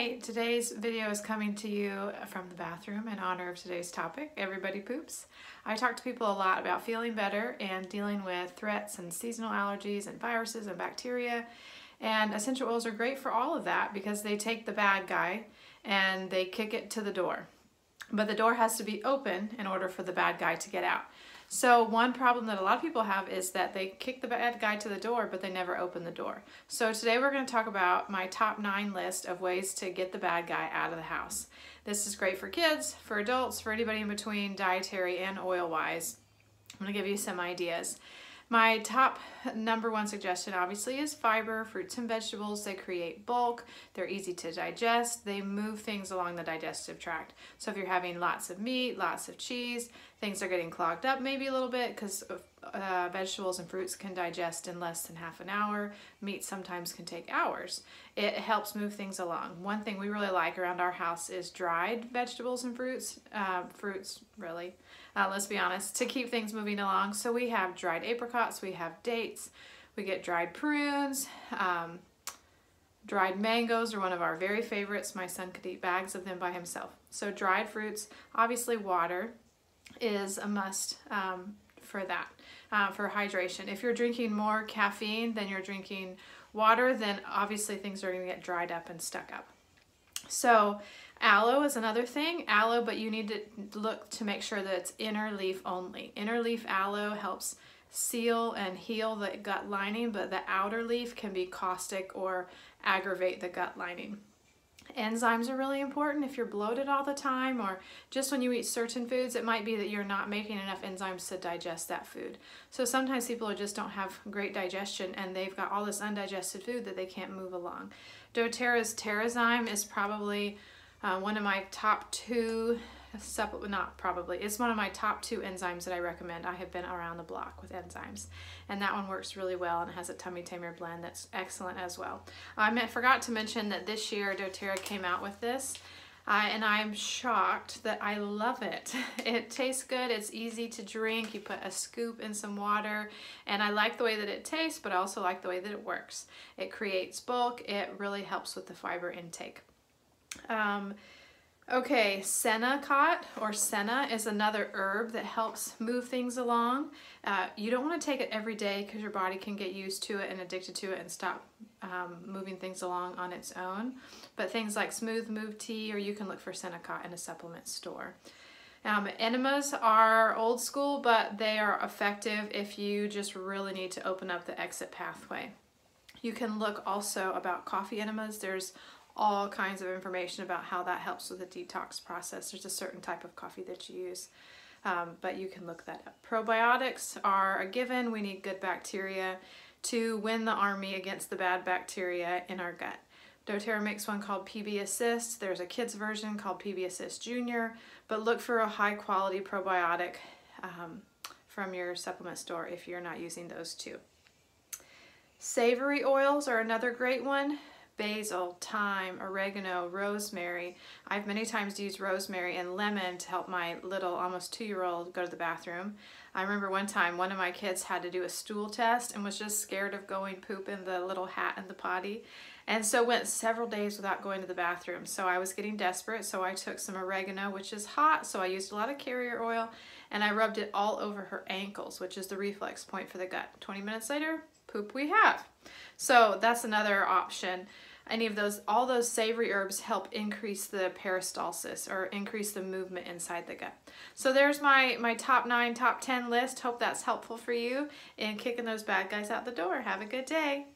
Hi, today's video is coming to you from the bathroom in honor of today's topic, Everybody Poops. I talk to people a lot about feeling better and dealing with threats and seasonal allergies and viruses and bacteria. And essential oils are great for all of that because they take the bad guy and they kick it to the door. But the door has to be open in order for the bad guy to get out. So one problem that a lot of people have is that they kick the bad guy to the door, but they never open the door. So today we're going to talk about my top 9 list of ways to get the bad guy out of the house. This is great for kids, for adults, for anybody in between, dietary and oil-wise. I'm going to give you some ideas. My top number 1 suggestion obviously is fiber, fruits and vegetables. They create bulk, they're easy to digest, they move things along the digestive tract. So if you're having lots of meat, lots of cheese, things are getting clogged up maybe a little bit because vegetables and fruits can digest in less than half an hour. Meat sometimes can take hours. It helps move things along. One thing we really like around our house is dried vegetables and fruits. Let's be honest, to keep things moving along. So we have dried apricots, we have dates, we get dried prunes, dried mangoes are one of our very favorites. My son could eat bags of them by himself. So dried fruits, obviously water is a must for that, for hydration. If you're drinking more caffeine than you're drinking water, then obviously things are going to get dried up and stuck up. So aloe is another thing. Aloe, but you need to look to make sure that it's inner leaf only. Inner leaf aloe helps seal and heal the gut lining, but the outer leaf can be caustic or aggravate the gut lining. Enzymes are really important. If you're bloated all the time or just when you eat certain foods, it might be that you're not making enough enzymes to digest that food. So sometimes people just don't have great digestion and they've got all this undigested food that they can't move along. doTERRA's Terrazyme is probably one of my top 2 it's one of my top 2 enzymes that I recommend. I have been around the block with enzymes, and that one works really well and has a tummy tamer blend that's excellent as well. I forgot to mention that this year doTERRA came out with this, and I'm shocked that I love it. It tastes good, it's easy to drink, you put a scoop in some water, and I like the way that it tastes, but I also like the way that it works. It creates bulk, it really helps with the fiber intake. Okay, Senokot or Senna is another herb that helps move things along. You don't want to take it every day because your body can get used to it and addicted to it and stop moving things along on its own. But things like Smooth Move Tea, or you can look for Senokot in a supplement store. Enemas are old school, but they are effective if you just really need to open up the exit pathway. You can look also about coffee enemas. There's all kinds of information about how that helps with the detox process. There's a certain type of coffee that you use, but you can look that up. Probiotics are a given. We need good bacteria to win the army against the bad bacteria in our gut. doTERRA makes one called PB Assist. There's a kid's version called PB Assist Junior, but look for a high quality probiotic from your supplement store if you're not using those 2. Savory oils are another great one. Basil, thyme, oregano, rosemary. I've many times used rosemary and lemon to help my little almost 2-year-old go to the bathroom. I remember one time one of my kids had to do a stool test and was just scared of going poop in the little hat in the potty, and so went several days without going to the bathroom. So I was getting desperate, so I took some oregano, which is hot, so I used a lot of carrier oil, and I rubbed it all over her ankles, which is the reflex point for the gut. 20 minutes later, poop we have. So that's another option. All those savory herbs help increase the peristalsis, or increase the movement inside the gut. So there's my top 9, top 10 list. Hope that's helpful for you in kicking those bad guys out the door. Have a good day.